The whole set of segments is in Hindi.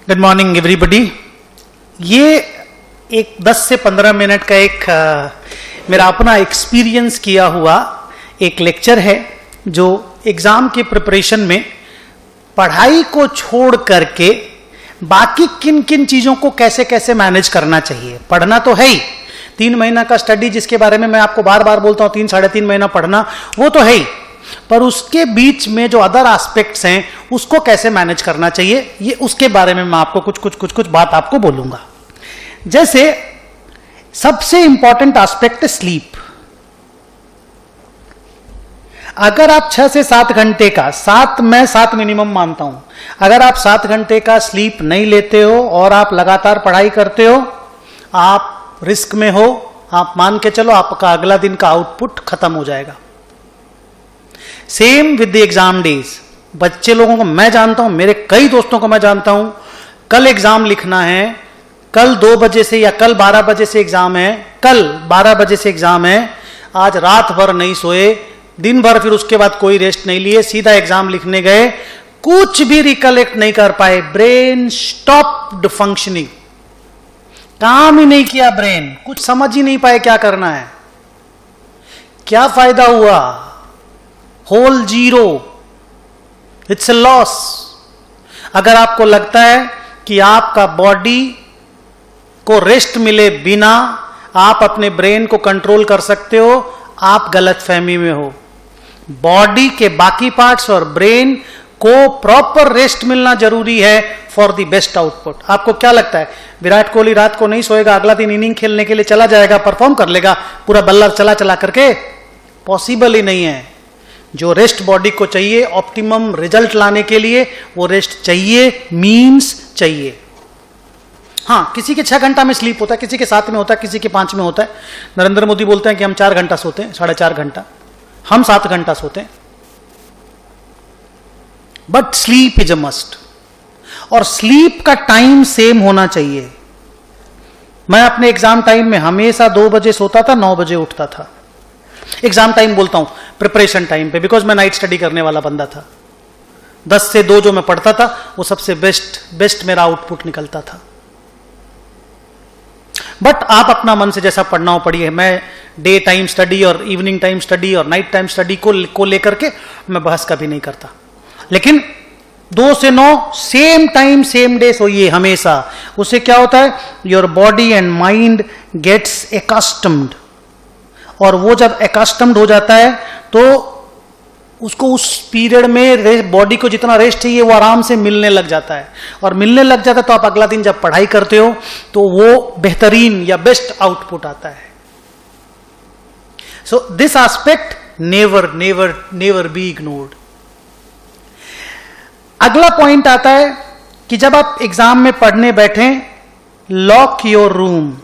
Good morning everybody. ये एक 10 से 15 मिनट का एक मेरा अपना एक्सपीरियंस किया हुआ एक लेक्चर है जो एग्जाम के प्रिपरेशन में पढ़ाई को छोड़ करके बाकी किन किन चीजों को कैसे कैसे मैनेज करना चाहिए। पढ़ना तो है ही, 3 महीना का स्टडी जिसके बारे में मैं आपको बार बार बोलता हूं, 3-3.5 महीना पढ़ना, वो तो है ही, पर उसके बीच में जो अदर एस्पेक्ट्स हैं उसको कैसे मैनेज करना चाहिए, ये उसके बारे में मैं आपको कुछ बात आपको बोलूंगा। जैसे सबसे इंपॉर्टेंट एस्पेक्ट है स्लीप। अगर आप 6 से 7 घंटे का, मैं 7 मिनिमम मानता हूं, अगर आप 7 घंटे का स्लीप नहीं लेते हो और आप लगातार पढ़ाई करते हो, आप रिस्क में हो। आप मान के चलो आपका अगला दिन का आउटपुट खत्म हो जाएगा। Same with the exam days. बच्चे लोगों को मैं जानता हूं, मेरे कई दोस्तों को मैं जानता हूं, कल एग्जाम लिखना है, कल 2 बजे से या कल 12 बजे से एग्जाम है, कल 12 बजे से एग्जाम है, आज रात भर नहीं सोए, दिन भर फिर उसके बाद कोई रेस्ट नहीं लिए, सीधा एग्जाम लिखने गए, कुछ भी रिकलेक्ट नहीं कर पाए, ब्रेन स्टॉप्ड फंक्शनिंग, काम ही नहीं किया ब्रेन, कुछ समझ ही नहीं पाए क्या करना है। क्या फायदा हुआ? Whole zero, it's a loss. अगर आपको लगता है कि आपका बॉडी को रेस्ट मिले बिना आप अपने ब्रेन को कंट्रोल कर सकते हो, आप गलत फहमी में हो। बॉडी के बाकी पार्ट्स और ब्रेन को प्रॉपर रेस्ट मिलना जरूरी है फॉर द बेस्ट आउटपुट। आपको क्या लगता है विराट कोहली रात को नहीं सोएगा, अगला दिन इनिंग खेलने के लिए चला जाएगा, परफॉर्म कर लेगा पूरा बल्ला चला करके? पॉसिबल ही नहीं है। जो रेस्ट बॉडी को चाहिए ऑप्टिमम रिजल्ट लाने के लिए, वो रेस्ट चाहिए, मीन्स चाहिए। हाँ, किसी के 6 घंटा में स्लीप होता है, किसी के 7 में होता है, किसी के 5 में होता है। नरेंद्र मोदी बोलते हैं कि हम 4 घंटा सोते हैं, 4.5 घंटा, हम 7 घंटा सोते हैं। But sleep is a must, और स्लीप का टाइम सेम होना चाहिए। मैं अपने एग्जाम टाइम में हमेशा 2 बजे सोता था, 9 बजे उठता था। एग्जाम टाइम बोलता हूं, प्रिपरेशन टाइम पे, बिकॉज मैं नाइट स्टडी करने वाला बंदा था। 10 से 2 जो मैं पढ़ता था वो सबसे बेस्ट मेरा आउटपुट निकलता था। बट आप अपना मन से जैसा पढ़ना हो पढ़िए। मैं डे टाइम स्टडी और इवनिंग टाइम स्टडी और नाइट टाइम स्टडी को लेकर के मैं बहस कभी नहीं करता, लेकिन 2 से 9 सेम टाइम सेम डे सोइए हमेशा। उससे क्या होता है, your body and mind gets accustomed, और वो जब एकस्टम्ड हो जाता है तो उसको उस पीरियड में बॉडी को जितना रेस्ट चाहिए वो आराम से मिलने लग जाता है, और मिलने लग जाता है तो आप अगला दिन जब पढ़ाई करते हो तो वो बेहतरीन या बेस्ट आउटपुट आता है। So this aspect never never never be ignored. अगला पॉइंट आता है कि जब आप एग्जाम में पढ़ने बैठें, लॉक योर रूम।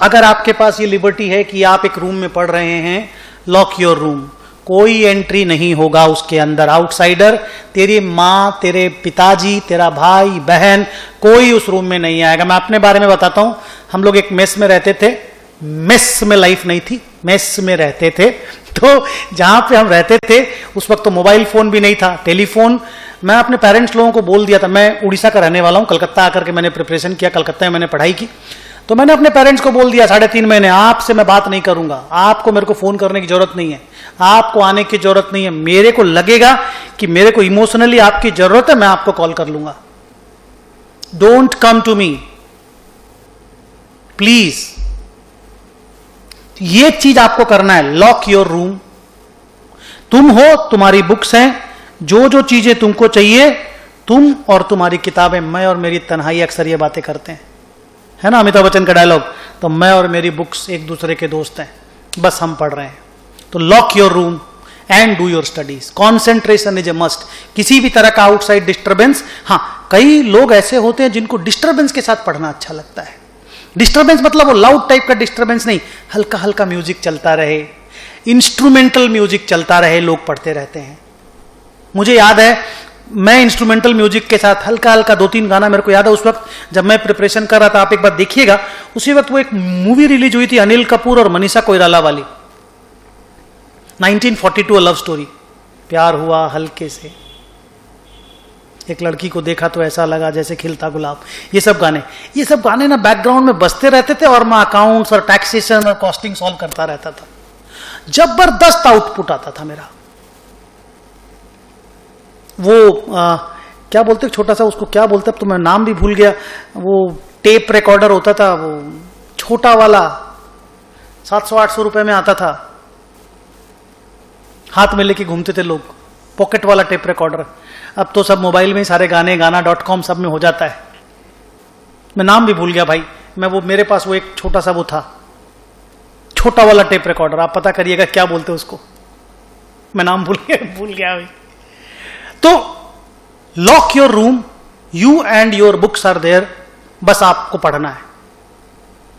अगर आपके पास ये लिबर्टी है कि आप एक रूम में पढ़ रहे हैं, लॉक योर रूम। कोई एंट्री नहीं होगा उसके अंदर, आउटसाइडर, तेरी मां, तेरे पिताजी, तेरा भाई बहन, कोई उस रूम में नहीं आएगा। मैं अपने बारे में बताता हूं, हम लोग एक मेस में रहते थे। मेस में लाइफ नहीं थी, मेस में रहते थे। तो जहां पे हम रहते थे उस वक्त तो मोबाइल फोन भी नहीं था, टेलीफोन। मैं अपने पेरेंट्स लोगों को बोल दिया था, मैं उड़ीसा का रहने वाला हूं, कलकत्ता आकर के मैंने प्रिपरेशन किया, कलकत्ता में मैंने पढ़ाई की, तो मैंने अपने पेरेंट्स को बोल दिया 3.5 महीने आपसे मैं बात नहीं करूंगा, आपको मेरे को फोन करने की जरूरत नहीं है, आपको आने की जरूरत नहीं है, मेरे को लगेगा कि मेरे को इमोशनली आपकी जरूरत है, मैं आपको कॉल कर लूंगा। Don't come to me please. ये चीज आपको करना है, लॉक योर रूम। तुम हो, तुम्हारी बुक्स हैं, जो जो चीजें तुमको चाहिए, तुम और तुम्हारी किताबें। मैं और मेरी तन्हाई अक्सर ये बातें करते हैं, है ना, अमिताभ बच्चन का डायलॉग, तो मैं और मेरी बुक्स एक दूसरे के दोस्त हैं, बस हम पढ़ रहे हैं। तो lock your room and do your studies. Concentration is a must. किसी भी तरह का आउटसाइड डिस्टर्बेंस, हाँ, कई लोग ऐसे होते हैं जिनको डिस्टर्बेंस के साथ पढ़ना अच्छा लगता है। डिस्टर्बेंस मतलब वो लाउड टाइप का डिस्टर्बेंस नहीं, हल्का हल्का म्यूजिक चलता रहे, इंस्ट्रूमेंटल म्यूजिक चलता रहे, लोग पढ़ते रहते हैं। मुझे याद है, मैं इंस्ट्रूमेंटल म्यूजिक के साथ हल्का हल्का 2-3 गाना मेरे को याद है उस वक्त जब मैं प्रिपरेशन कर रहा था। आप एक बार देखिएगा, उसी वक्त वो एक मूवी रिलीज हुई थी अनिल कपूर और मनीषा कोइराला वाली, 1942, लव स्टोरी, प्यार हुआ हल्के से। एक लड़की को देखा तो ऐसा लगा जैसे खिलता गुलाब, ये सब गाने ना बैकग्राउंड में बजते रहते थे और मैं अकाउंट्स और टैक्सेशन और कॉस्टिंग सॉल्व करता रहता था। जबरदस्त आउटपुट आता था मेरा। वो क्या बोलते, छोटा सा उसको क्या बोलते, अब तो मैं नाम भी भूल गया, वो टेप रिकॉर्डर होता था, वो छोटा वाला 700-800 रुपए में आता था, हाथ में लेके घूमते थे लोग, पॉकेट वाला टेप रिकॉर्डर। अब तो सब मोबाइल में ही सारे गाने, गाना.com सब में हो जाता है। मैं नाम भी भूल गया भाई, मैं वो मेरे पास वो एक छोटा सा वो था, छोटा वाला टेप रिकॉर्डर, आप पता करिएगा क्या बोलते उसको, मैं नाम भूल गया भाई। तो lock your room, you and your books are there, बस आपको पढ़ना है,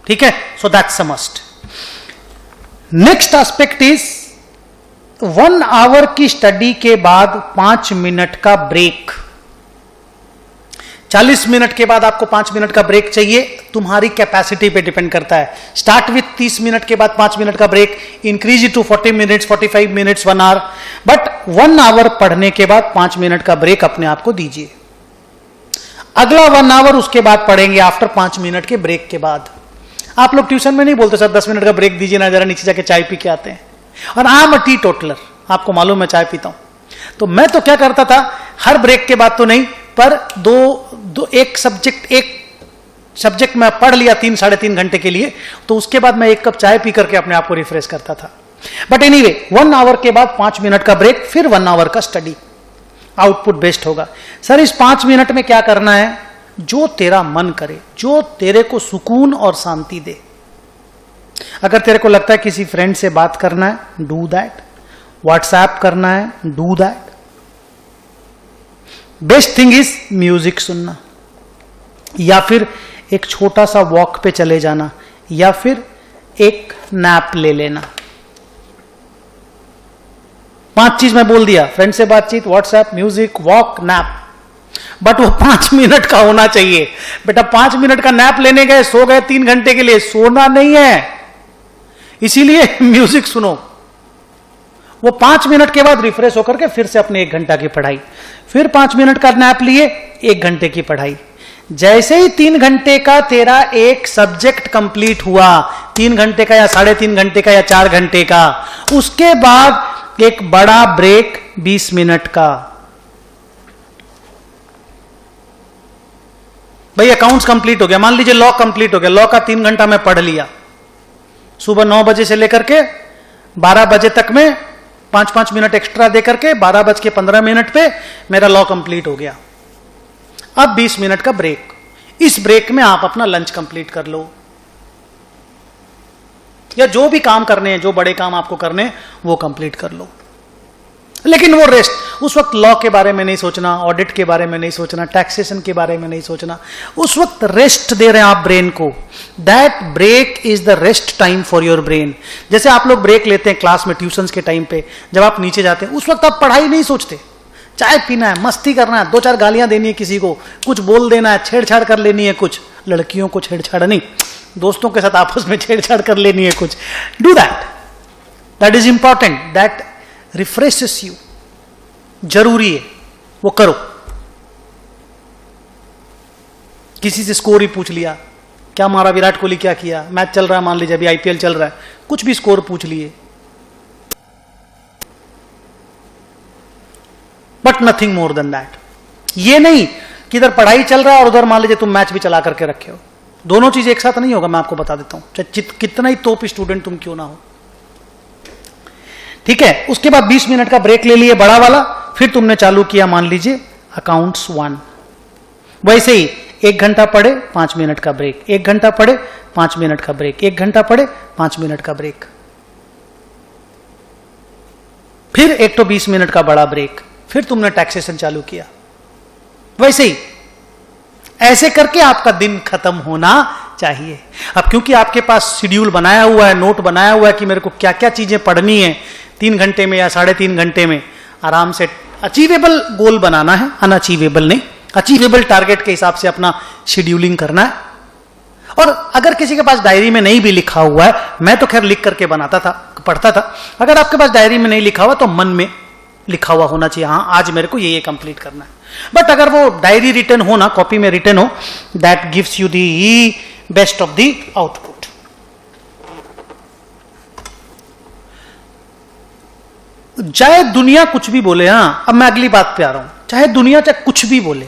ठीक है। So that's a must. Next aspect is 1 hour की स्टडी के बाद 5 मिनट का ब्रेक। 40 मिनट के बाद आपको 5 मिनट का ब्रेक चाहिए, तुम्हारी कैपेसिटी पे डिपेंड करता है। स्टार्ट विथ 30 मिनट के बाद 5 मिनट का break, increase it to 40 minutes, 45 minutes, 1 hour, but 1 hour पढ़ने के बाद 5 मिनट का ब्रेक अपने आप को दीजिए। अगला 1 आवर उसके बाद पढ़ेंगे, आफ्टर 5 मिनट के ब्रेक के बाद। आप लोग ट्यूशन में नहीं बोलते सर 10 मिनट का ब्रेक दीजिए ना, जरा नीचे जाके चाय पी के आते हैं। और I am a T toddler, आपको मालूम मैं चाय पीता हूं, तो मैं तो क्या करता था, हर ब्रेक के बाद तो नहीं, पर एक सब्जेक्ट मैं पढ़ लिया 3-3.5 घंटे के लिए, तो उसके बाद मैं 1 कप चाय पी करके अपने आप को रिफ्रेश करता था। बट एनीवे 1 आवर के बाद 5 मिनट का ब्रेक, फिर 1 आवर का स्टडी, आउटपुट बेस्ट होगा। सर इस 5 मिनट में क्या करना है, जो तेरा मन करे, जो तेरे को सुकून और शांति दे। अगर तेरे को लगता है किसी फ्रेंड से बात करना है, डू दैट। व्हाट्सएप करना है, do that. Best thing is music सुनना, या फिर एक छोटा सा वॉक पे चले जाना, या फिर एक नैप ले लेना। 5 चीज मैं बोल दिया, फ्रेंड से बातचीत, WhatsApp, music, walk, nap. But वो 5 मिनट का होना चाहिए। बेटा 5 मिनट का नैप लेने गए, सो गए 3 घंटे के लिए, सोना नहीं है, इसीलिए म्यूजिक सुनो। वो 5 मिनट के बाद रिफ्रेश होकर के फिर से अपने 1 घंटा की पढ़ाई, फिर 5 मिनट का नैप लिए, 1 घंटे की पढ़ाई। जैसे ही 3 घंटे का तेरा एक सब्जेक्ट कंप्लीट हुआ, 3 घंटे का या 3.5 घंटे का या 4 घंटे का, उसके बाद एक बड़ा ब्रेक 20 मिनट का। भाई अकाउंट्स कंप्लीट हो गया, मान लीजिए लॉ कंप्लीट हो गया, लॉ का 3 घंटा मैं पढ़ लिया, सुबह 9 बजे से लेकर के 12 बजे तक में 5-5 मिनट एक्स्ट्रा दे करके 12:15 पे मेरा लॉ कंप्लीट हो गया। अब 20 मिनट का ब्रेक, इस ब्रेक में आप अपना लंच कंप्लीट कर लो, या जो भी काम करने हैं, जो बड़े काम आपको करने हैं वो कंप्लीट कर लो। लेकिन वो रेस्ट, उस वक्त लॉ के बारे में नहीं सोचना, ऑडिट के बारे में नहीं सोचना, टैक्सेशन के बारे में नहीं सोचना, उस वक्त रेस्ट दे रहे हैं आप ब्रेन को। That break is the rest time for your brain. जैसे आप लोग ब्रेक लेते हैं क्लास में, ट्यूशंस के टाइम पे जब आप नीचे जाते हैं, उस वक्त आप पढ़ाई नहीं सोचते, चाय पीना है, मस्ती करना है, 2-4 गालियां देनी है किसी को, कुछ बोल देना है, छेड़छाड़ कर लेनी है, कुछ लड़कियों को छेड़छाड़ नहीं, दोस्तों के साथ आपस में छेड़छाड़ कर लेनी है कुछ। Do that, that is important, that refreshes you, जरूरी है, वो करो। किसी से स्कोर ही पूछ लिया, क्या मारा विराट कोहली, क्या किया, मैच चल रहा है, मान लीजिए अभी आईपीएल चल रहा है, कुछ भी स्कोर पूछ लिए, but nothing more than that. ये नहीं कि इधर पढ़ाई चल रहा है और उधर मान लीजिए तुम मैच भी चला करके रखे हो, दोनों चीज एक साथ नहीं होगा, मैं आपको बता देता हूं, चाहे कितना ही तोप स्टूडेंट तुम क्यों ना हो, ठीक है। उसके बाद 20 मिनट का ब्रेक ले लिए बड़ा वाला, फिर तुमने चालू किया मान लीजिए अकाउंट्स 1, वैसे ही 1 घंटा पढ़े 5 मिनट का ब्रेक, 1 घंटा पढ़े 5 मिनट का ब्रेक, 1 घंटा पढ़े 5 मिनट का ब्रेक, फिर एक तो 20 मिनट का बड़ा ब्रेक, फिर तुमने टैक्सेशन चालू किया, वैसे ही ऐसे करके आपका दिन खत्म होना चाहिए। अब क्योंकि आपके पास शेड्यूल बनाया हुआ है, नोट बनाया हुआ है कि मेरे को क्या क्या चीजें पढ़नी है 3 घंटे में या 3.5 घंटे में, आराम से अचीवेबल गोल बनाना है, अनअचीवेबल नहीं, अचीवेबल टारगेट के हिसाब से अपना शेड्यूलिंग करना है। और अगर किसी के पास डायरी में नहीं भी लिखा हुआ है, मैं तो खैर लिख करके बनाता था, पढ़ता था, अगर आपके पास डायरी में नहीं लिखा हुआ तो मन में लिखा हुआ होना चाहिए, हाँ आज मेरे को ये कंप्लीट करना है। बट अगर वो डायरी रिटर्न हो ना, कॉपी में रिटर्न हो, that gives you the best of the output. चाहे दुनिया कुछ भी बोले, हाँ अब मैं अगली बात पे आ रहा हूं, चाहे दुनिया चाहे कुछ भी बोले,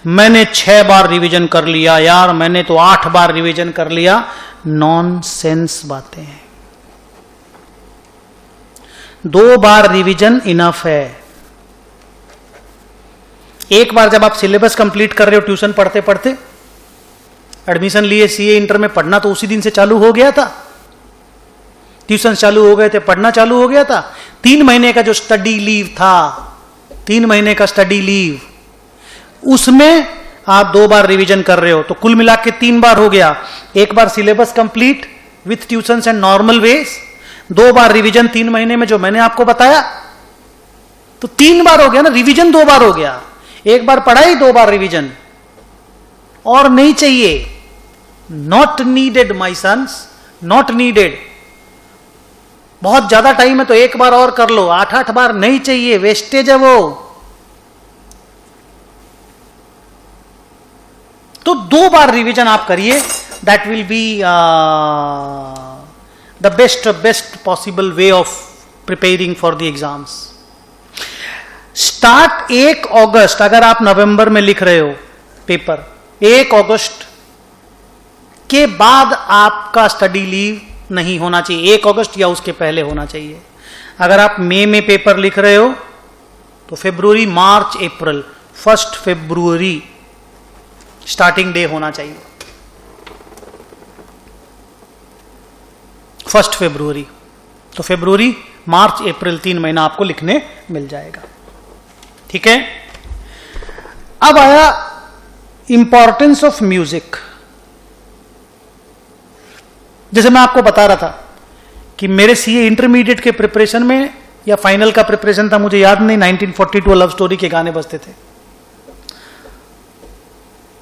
मैंने 6 बार रिवीजन कर लिया यार, मैंने तो 8 बार रिवीजन कर लिया, नॉनसेंस बातें हैं। 2 बार रिवीजन इनफ है। एक बार जब आप सिलेबस कंप्लीट कर रहे हो ट्यूशन पढ़ते पढ़ते, एडमिशन लिए सीए इंटर में, पढ़ना तो उसी दिन से चालू हो गया था, ट्यूशन चालू हो गए थे, पढ़ना चालू हो गया था। 3 महीने का जो स्टडी लीव था, 3 महीने का स्टडी लीव, उसमें आप 2 बार रिवीजन कर रहे हो, तो कुल मिला के 3 बार हो गया। एक बार syllabus complete with tuitions and normal ways, 2 बार रिवीजन 3 महीने में जो मैंने आपको बताया, तो 3 बार हो गया ना, रिवीजन 2 बार हो गया। एक बार पढ़ाई, 2 बार रिवीजन, और नहीं चाहिए। Not needed my sons, not needed. बहुत ज्यादा टाइम है तो एक बार और कर लो, 8-8 बार नहीं चाहिए, वेस्टेज है वो। तो 2 बार रिवीजन आप करिए, that will be the best possible way of preparing for the exams. Start 1 अगस्त, अगर आप नवंबर में लिख रहे हो पेपर, 1 अगस्त के बाद आपका स्टडी लीव नहीं होना चाहिए, 1 अगस्त या उसके पहले होना चाहिए। अगर आप मई में पेपर लिख रहे हो तो फरवरी, मार्च, अप्रैल, 1 फरवरी स्टार्टिंग डे होना चाहिए, 1 फरवरी। तो फरवरी, मार्च, अप्रैल 3 महीना आपको लिखने मिल जाएगा। ठीक है। अब आया इंपॉर्टेंस ऑफ म्यूजिक। जैसे मैं आपको बता रहा था कि मेरे सीए इंटरमीडिएट के प्रिपरेशन में या फाइनल का प्रिपरेशन था, मुझे याद नहीं, 1942 लव स्टोरी के गाने बजते थे,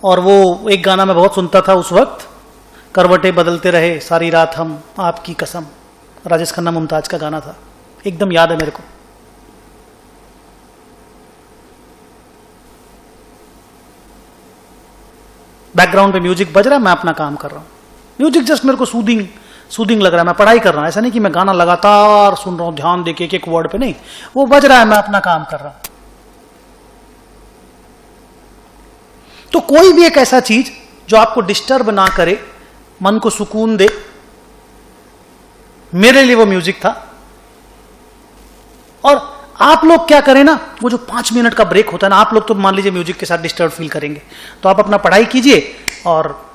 और वो एक गाना मैं बहुत सुनता था उस वक्त, करवटें बदलते रहे सारी रात हम आपकी कसम, राजेश खन्ना मुमताज का गाना था, एकदम याद है मेरे को। बैकग्राउंड पे म्यूजिक बज रहा है, मैं अपना काम कर रहा हूं, म्यूजिक जस्ट मेरे को सूदिंग लग रहा है, मैं पढ़ाई कर रहा हूं, ऐसा नहीं कि मैं गाना लगातार सुन रहा हूं ध्यान देके एक वर्ड पे, नहीं, वो बज रहा है, मैं अपना काम कर रहा हूं। तो कोई भी एक ऐसा चीज जो आपको डिस्टर्ब ना करे, मन को सुकून दे, मेरे लिए वो म्यूजिक था। और आप लोग क्या करें ना, वो जो 5 मिनट का ब्रेक होता है ना, आप लोग तो मान लीजिए म्यूजिक के साथ डिस्टर्ब फील करेंगे, तो आप अपना पढ़ाई कीजिए और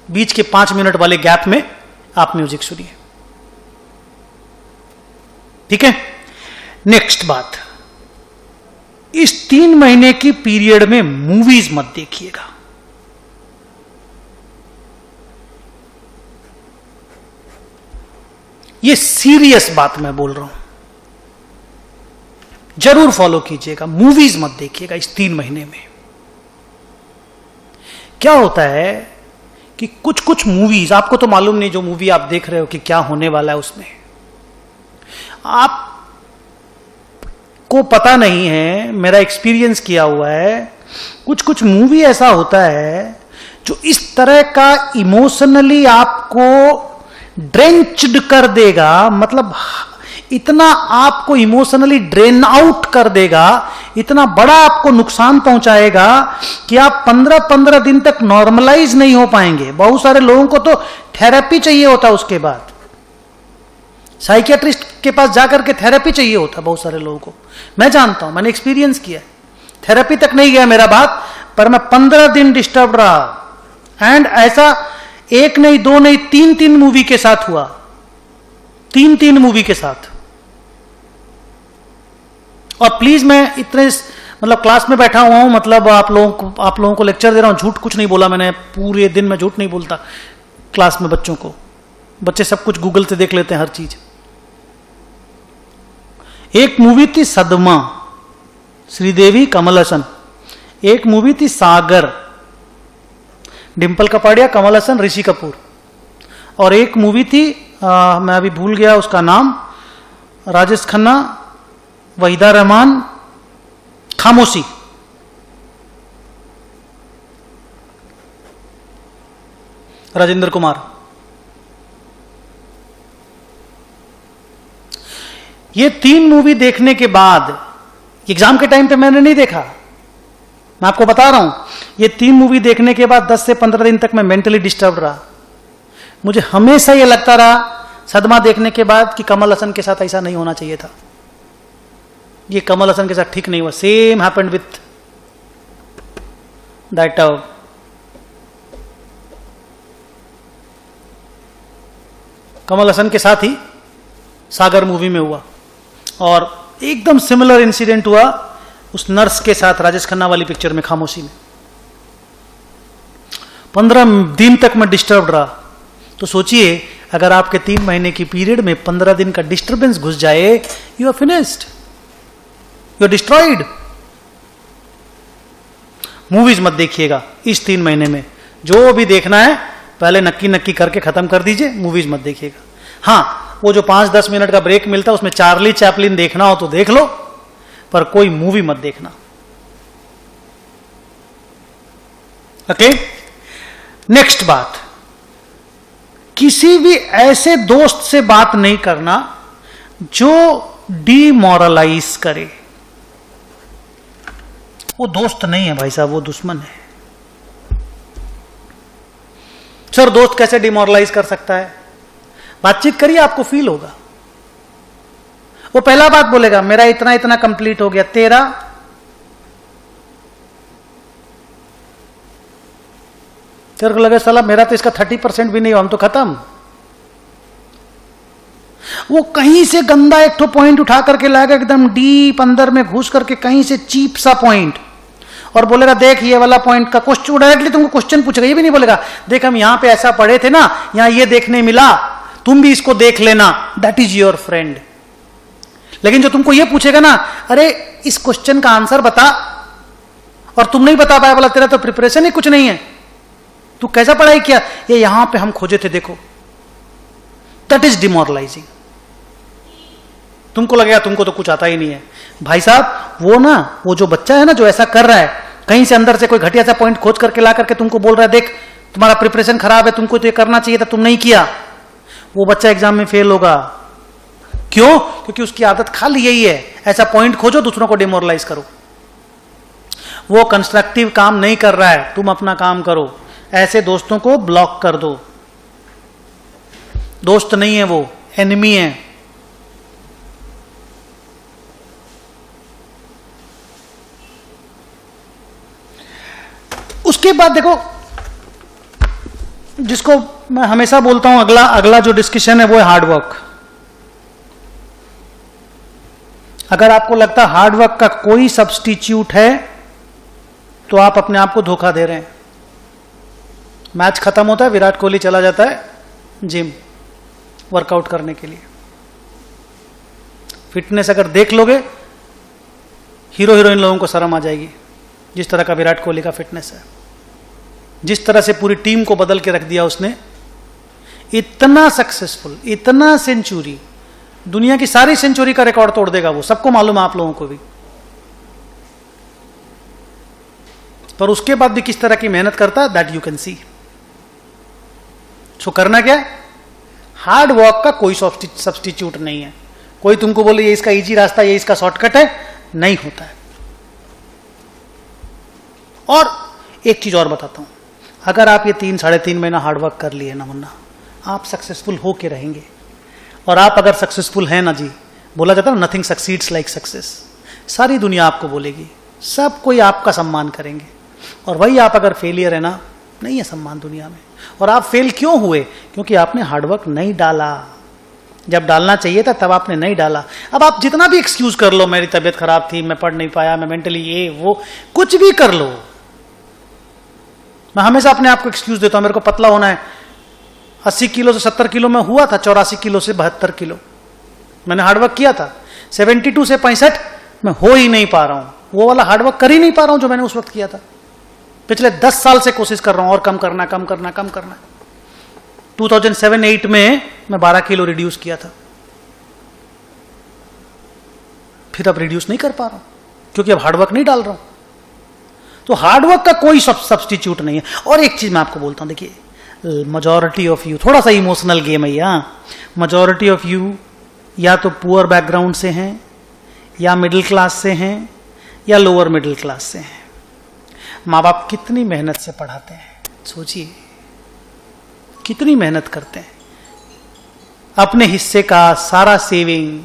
बीच के 5 मिनट वाले गैप में आप म्यूजिक सुनिए। ठीक है। नेक्स्ट बात, इस 3 महीने की पीरियड में मूवीज मत देखिएगा। ये सीरियस बात मैं बोल रहा हूं, जरूर फॉलो कीजिएगा, मूवीज मत देखिएगा इस 3 महीने में। क्या होता है कि कुछ मूवीज, आपको तो मालूम नहीं जो मूवी आप देख रहे हो कि क्या होने वाला है उसमें, आप को पता नहीं है, मेरा एक्सपीरियंस किया हुआ है, कुछ मूवी ऐसा होता है जो इस तरह का इमोशनली आपको ड्रेंच्ड कर देगा, मतलब इतना आपको इमोशनली ड्रेन आउट कर देगा, इतना बड़ा आपको नुकसान पहुंचाएगा कि आप 15-15 दिन तक नॉर्मलाइज नहीं हो पाएंगे। बहुत सारे लोगों को तो थेरेपी चाहिए होता, उसके बाद साइकियाट्रिस्ट के पास जाकर के थेरेपी चाहिए होता बहुत सारे लोगों को। मैं जानता हूं, मैंने एक्सपीरियंस किया, थेरेपी तक नहीं गया मेरा बात, पर मैं 15 दिन डिस्टर्ब रहा। एंड ऐसा 1 नहीं 2 नहीं 3 मूवी के साथ हुआ, 3 मूवी के साथ। और प्लीज मैं इतने मतलब क्लास में बैठा हुआ हूं, मतलब आप लोगों को लेक्चर दे रहा हूं, झूठ कुछ नहीं बोला मैंने, पूरे दिन में झूठ नहीं बोलता क्लास में बच्चों को, बच्चे सब कुछ गूगल से देख लेते हैं हर चीज। एक मूवी थी सदमा, श्रीदेवी कमल हसन, एक मूवी थी सागर, डिंपल कपाड़िया कमल हसन ऋषि कपूर, और एक मूवी थी मैं अभी भूल गया उसका नाम, राजेश खन्ना वहीदा रहमान, खामोशी। राजेंद्र कुमार। ये 3 मूवी देखने के बाद, एग्जाम के टाइम पे मैंने नहीं देखा, मैं आपको बता रहा हूं, ये 3 मूवी देखने के बाद 10 से 15 दिन तक मैं मेंटली डिस्टर्ब रहा। मुझे हमेशा ये लगता रहा सदमा देखने के बाद कि कमल हसन के साथ ऐसा नहीं होना चाहिए था, ये कमल हसन के साथ ठीक नहीं हुआ। Same happened with that Kamal Haasan के साथ ही सागर मूवी में हुआ, और एकदम सिमिलर इंसिडेंट हुआ उस नर्स के साथ राजेश खन्ना वाली पिक्चर में, खामोशी में। 15 दिन तक मैं डिस्टर्ब रहा। तो सोचिए अगर आपके 3 महीने की पीरियड में 15 दिन का डिस्टर्बेंस घुस जाए, you are finished, you are destroyed. Movies मत देखिएगा इस 3 महीने में, जो भी देखना है पहले नक्की करके खत्म कर दीजिए, मूवीज मत देखिएगा। हाँ, वो जो 5-10 मिनट का ब्रेक मिलता है उसमें चार्ली चैपलिन देखना हो तो देख लो, पर कोई मूवी मत देखना। ओके, नेक्स्ट बात, किसी भी ऐसे दोस्त से बात नहीं करना जो डिमोरलाइज करे। वो दोस्त नहीं है भाई साहब, वो दुश्मन है। सर दोस्त कैसे डिमोरलाइज कर सकता है? बातचीत करिए, आपको फील होगा। वो पहला बात बोलेगा मेरा इतना इतना कंप्लीट हो गया, तेरा तेरे को लगे साला मेरा तो इसका 30% भी नहीं हो, हम तो खत्म। वो कहीं से गंदा एक तो पॉइंट उठा करके लाएगा, एकदम डीप अंदर में घुस करके कहीं से चीप सा पॉइंट, और बोलेगा देख ये वाला पॉइंट का क्वेश्चन, डायरेक्टली तुमको क्वेश्चन पूछेगा। ये भी नहीं बोलेगा देख हम यहां पे ऐसा पढ़े थे ना, यहां ये देखने मिला, तुम भी इसको देख लेना, दैट इज योर फ्रेंड। लेकिन जो तुमको ये पूछेगा ना, अरे इस क्वेश्चन का आंसर बता, और तुम नहीं बता पाया, बोला तेरा तो प्रिपरेशन ही कुछ नहीं है, तू कैसा पढ़ाई किया, ये यहां पे हम खोजे थे देखो, दैट इज डिमोरलाइजिंग। तुमको लगेगा तुमको तो कुछ आता ही नहीं है। भाई साहब वो जो बच्चा है ना जो ऐसा कर रहा है, कहीं से अंदर से कोई घटिया सा पॉइंट खोज करके ला करके तुमको बोल रहा है देख तुम्हारा प्रिपरेशन खराब है, तुमको तो ये करना चाहिए था, तुम नहीं किया, वो बच्चा एग्जाम में फेल होगा। क्यों? क्योंकि उसकी आदत खाली यही है, ऐसा पॉइंट खोजो दूसरों को डिमोरलाइज करो। वो कंस्ट्रक्टिव काम नहीं कर रहा है, तुम अपना काम करो। ऐसे दोस्तों को ब्लॉक कर दो, दोस्त नहीं है वो, एनिमी है। उसके बाद देखो, जिसको मैं हमेशा बोलता हूं, अगला जो डिस्कशन है वो है हार्डवर्क। अगर आपको लगता है हार्डवर्क का कोई सब्स्टिट्यूट है तो आप अपने आप को धोखा दे रहे हैं। मैच खत्म होता है, विराट कोहली चला जाता है जिम वर्कआउट करने के लिए। फिटनेस अगर देख लोगे, हीरो हीरोइन लोगों को शर्म आ जाएगी, जिस तरह का विराट कोहली का फिटनेस है, जिस तरह से पूरी टीम को बदल के रख दिया उसने। इतना सक्सेसफुल, इतना सेंचुरी, दुनिया की सारी सेंचुरी का रिकॉर्ड तोड़ देगा वो, सबको मालूम है, आप लोगों को भी। पर उसके बाद भी किस तरह की मेहनत करता है, दैट यू कैन सी। सो करना क्या है? हार्ड वर्क का कोई सब्स्टिट्यूट नहीं है। कोई तुमको बोले ये इसका इजी रास्ता, ये इसका शॉर्टकट है, नहीं होता है। और एक चीज और बताता हूं, अगर आप ये 3-3.5 महीना हार्डवर्क कर लिए ना, मुन्ना, आप सक्सेसफुल हो के रहेंगे। और आप अगर सक्सेसफुल हैं ना जी, बोला जाता है नथिंग सक्सीड्स लाइक सक्सेस, सारी दुनिया आपको बोलेगी, सब कोई आपका सम्मान करेंगे। और वही आप अगर फेलियर है ना, नहीं है सम्मान दुनिया में। और आप फेल क्यों हुए? क्योंकि आपने हार्डवर्क नहीं डाला। जब डालना चाहिए था तब आपने नहीं डाला। अब आप जितना भी एक्सक्यूज कर लो, मेरी तबीयत खराब थी, मैं पढ़ नहीं पाया, मैं मेंटली ये वो, कुछ भी कर लो। मैं हमेशा अपने आप को एक्सक्यूज देता हूं, मेरे को पतला होना है। 80 किलो से 70 किलो में हुआ था, 84 किलो से 72 किलो मैंने हार्डवर्क किया था। 72 से 65 मैं हो ही नहीं पा रहा हूं, वो वाला हार्डवर्क कर ही नहीं पा रहा हूं जो मैंने उस वक्त किया था। पिछले 10 साल से कोशिश कर रहा हूं और कम करना, कम करना, कम करना। 2007-8 में मैं 12 किलो रिड्यूस किया था, फिर अब रिड्यूस नहीं कर पा रहा हूं क्योंकि अब हार्डवर्क नहीं डाल रहा हूं। तो हार्डवर्क का कोई सब्स्टिट्यूट नहीं है। और एक चीज मैं आपको बोलता हूं, देखिए मेजॉरिटी ऑफ यू, थोड़ा सा इमोशनल गेम है यह, मेजॉरिटी ऑफ यू या तो पुअर बैकग्राउंड से हैं, या मिडिल क्लास से हैं, या लोअर मिडिल क्लास से हैं। माँ बाप कितनी मेहनत से पढ़ाते हैं, सोचिए कितनी मेहनत करते हैं, अपने हिस्से का सारा सेविंग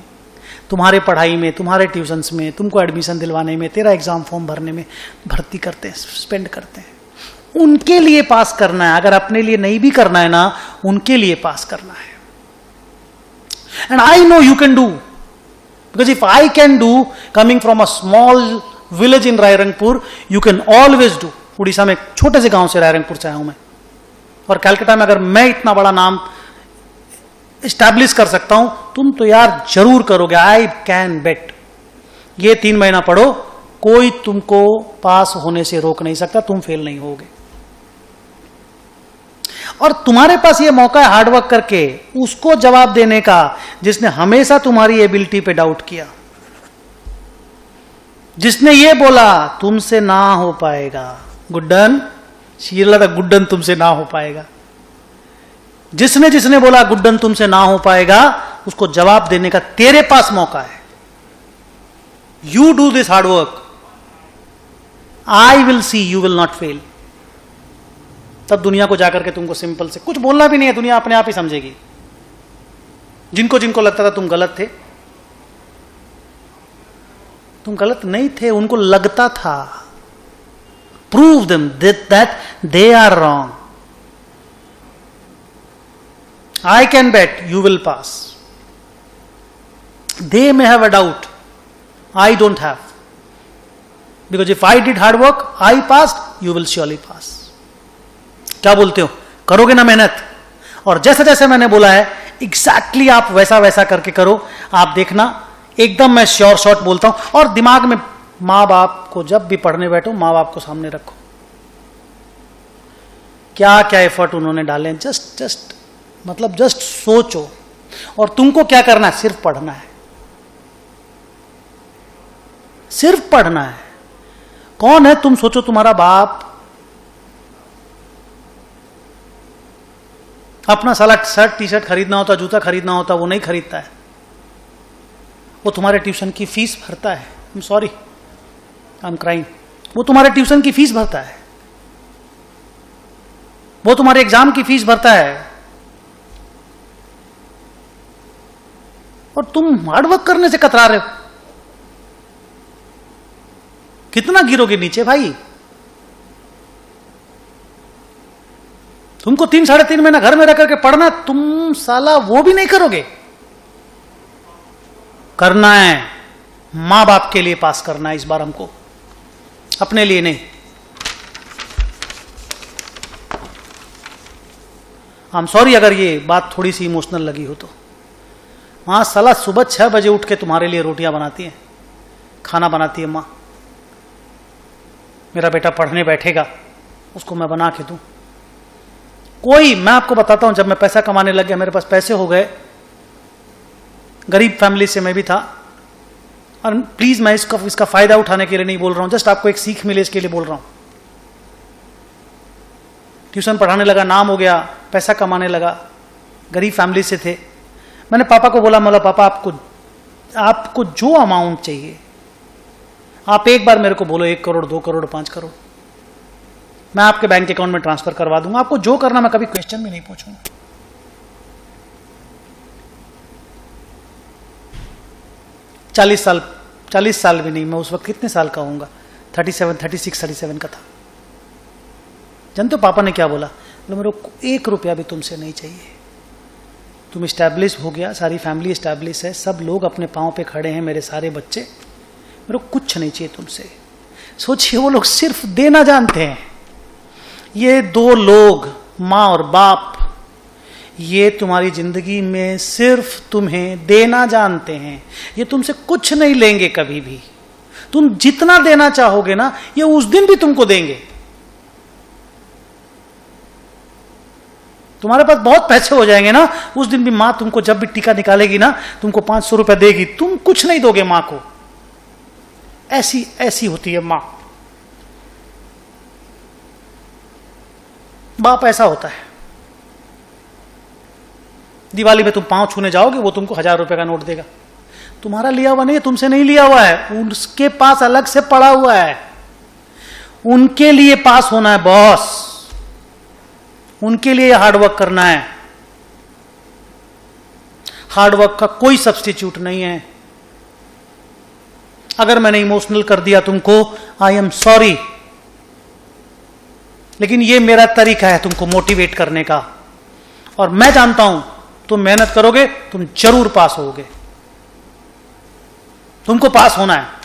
तुम्हारे पढ़ाई में, तुम्हारे ट्यूशन्स में, तुमको एडमिशन दिलवाने में, तेरा एग्जाम फॉर्म भरने में भर्ती करते हैं, स्पेंड करते हैं। उनके लिए पास करना है, अगर अपने लिए नहीं भी करना है ना, उनके लिए पास करना है। And I know you can do, because if I can do, coming from a small village in Rairangpur, you can always do. Orissa में एक छोटे से गांव से रायरंगपुर से आया हूं मैं, और कलकत्ता में अगर मैं इतना बड़ा नाम इस्टेब्लिश कर सकता हूं, तुम तो यार जरूर करोगे। I can bet. ये 3 महीना पढ़ो, कोई तुमको पास होने से रोक नहीं सकता, तुम फेल नहीं होगे। और तुम्हारे पास ये मौका है हार्डवर्क करके उसको जवाब देने का जिसने हमेशा तुम्हारी एबिलिटी पे डाउट किया, जिसने ये बोला तुमसे ना हो पाएगा, गुड्डन, शीला था गुड्डन तुमसे ना हो पाएगा। जिसने बोला गुड्डन तुमसे ना हो पाएगा, उसको जवाब देने का तेरे पास मौका है। You do this hard work, I will see you will not fail. तब दुनिया को जाकर के तुमको सिंपल से कुछ बोलना भी नहीं है, दुनिया अपने आप ही समझेगी। जिनको जिनको लगता था तुम गलत थे, तुम गलत नहीं थे, उनको लगता था। Prove them that they are wrong. I can bet you will pass. They may have a doubt. I don't have. Because if I did hard work, I passed, you will surely pass. क्या बोलते हो? करोगे ना मेहनत? और जैसे जैसे मैंने बोला है, एग्जैक्टली आप वैसा वैसा करके करो। आप देखना, एकदम मैं श्योर शॉट बोलता हूं। और दिमाग में माँ बाप को जब भी पढ़ने बैठो, माँ बाप को सामने रखो, क्या क्या एफर्ट उन्होंने डाले। जस्ट सोचो। और तुमको क्या करना है? सिर्फ पढ़ना है, सिर्फ पढ़ना है। कौन है तुम सोचो, तुम्हारा बाप अपना साला शर्ट टी शर्ट खरीदना होता, जूता खरीदना होता, वो नहीं खरीदता है। वो तुम्हारे ट्यूशन की फीस भरता है। I am sorry, I am crying. वो तुम्हारे ट्यूशन की फीस भरता है, वो तुम्हारे एग्जाम की फीस भरता है। और तुम हार्डवर्क करने से कतरा रहे हो। कितना गिरोगे नीचे भाई? तुमको 3 साढ़े 3 महीना घर में रह करके पढ़ना, तुम साला वो भी नहीं करोगे। करना है, मां बाप के लिए पास करना है इस बार हमको, अपने लिए नहीं। आई एम सॉरी अगर ये बात थोड़ी सी इमोशनल लगी हो तो। माँ साला सुबह 6 बजे उठ के तुम्हारे लिए रोटियां बनाती है, खाना बनाती है माँ। मेरा बेटा पढ़ने बैठेगा, उसको मैं बना के दूं। कोई, मैं आपको बताता हूं, जब मैं पैसा कमाने लग गया, मेरे पास पैसे हो गए, गरीब फैमिली से मैं भी था। और प्लीज मैं इसका फायदा उठाने के लिए नहीं बोल रहा हूं, जस्ट आपको एक सीख मिले इसके लिए बोल रहा हूं। ट्यूशन पढ़ाने लगा, नाम हो गया, पैसा कमाने लगा, गरीब फैमिली से थे। मैंने पापा को बोला, मतलब पापा आपको जो अमाउंट चाहिए आप एक बार मेरे को बोलो, 1 करोड़ 2 करोड़ 5 करोड़, मैं आपके बैंक अकाउंट में ट्रांसफर करवा दूंगा। आपको जो करना, मैं कभी क्वेश्चन भी नहीं पूछूंगा। 40 साल भी नहीं, मैं उस वक्त कितने साल का होऊंगा, 37 का था। जानते हो पापा ने क्या बोला? मेरे को 1 रुपया भी तुमसे नहीं चाहिए, तुम स्टैब्लिश हो गया, सारी फैमिली स्टैब्लिश है, सब लोग अपने पांव पे खड़े हैं, मेरे सारे बच्चे, मेरे को कुछ नहीं चाहिए तुमसे। सोचिए, वो लोग सिर्फ देना जानते हैं। ये 2 लोग, माँ और बाप, ये तुम्हारी जिंदगी में सिर्फ तुम्हें देना जानते हैं। ये तुमसे कुछ नहीं लेंगे कभी भी। तुम जितना देना चाहोगे ना, ये उस दिन भी तुमको देंगे। तुम्हारे पास बहुत पैसे हो जाएंगे ना, उस दिन भी मां तुमको जब भी टीका निकालेगी ना, तुमको 500 रुपया देगी, तुम कुछ नहीं दोगे मां को। ऐसी ऐसी होती है मां, बाप ऐसा होता है। दिवाली में तुम पांव छूने जाओगे, वो तुमको 1000 रुपए का नोट देगा, तुम्हारा लिया हुआ नहीं है, तुमसे नहीं लिया हुआ है, उसके पास अलग से पड़ा हुआ है। उनके लिए पास होना है बॉस, उनके लिए हार्डवर्क करना है। हार्डवर्क का कोई सब्स्टिट्यूट नहीं है। अगर मैंने इमोशनल कर दिया तुमको, आई एम सॉरी, लेकिन ये मेरा तरीका है तुमको मोटिवेट करने का, और मैं जानता हूं तुम मेहनत करोगे, तुम जरूर पास होगे। तुमको पास होना है।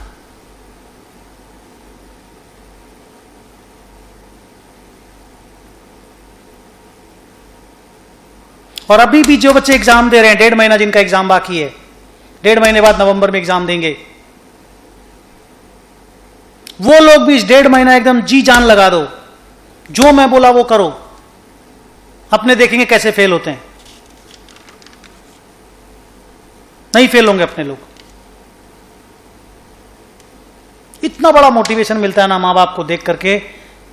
और अभी भी जो बच्चे एग्जाम दे रहे हैं, 1.5 महीना जिनका एग्जाम बाकी है, 1.5 महीने बाद नवंबर में एग्जाम देंगे, वो लोग भी इस 1.5 महीना एकदम जी जान लगा दो, जो मैं बोला वो करो, अपने देखेंगे कैसे फेल होते हैं। नहीं फेल होंगे अपने लोग। इतना बड़ा मोटिवेशन मिलता है ना मां बाप को देख करके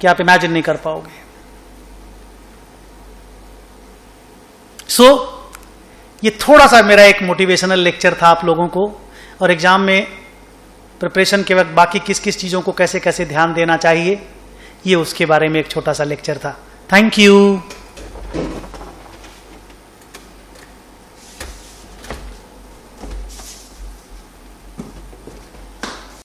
कि आप इमेजिन नहीं कर पाओगे। सो ये थोड़ा सा मेरा एक मोटिवेशनल लेक्चर था आप लोगों को, और एग्जाम में प्रिपरेशन के वक्त बाकी किस किस चीजों को कैसे कैसे ध्यान देना चाहिए, ये उसके बारे में एक छोटा सा लेक्चर था। Thank you.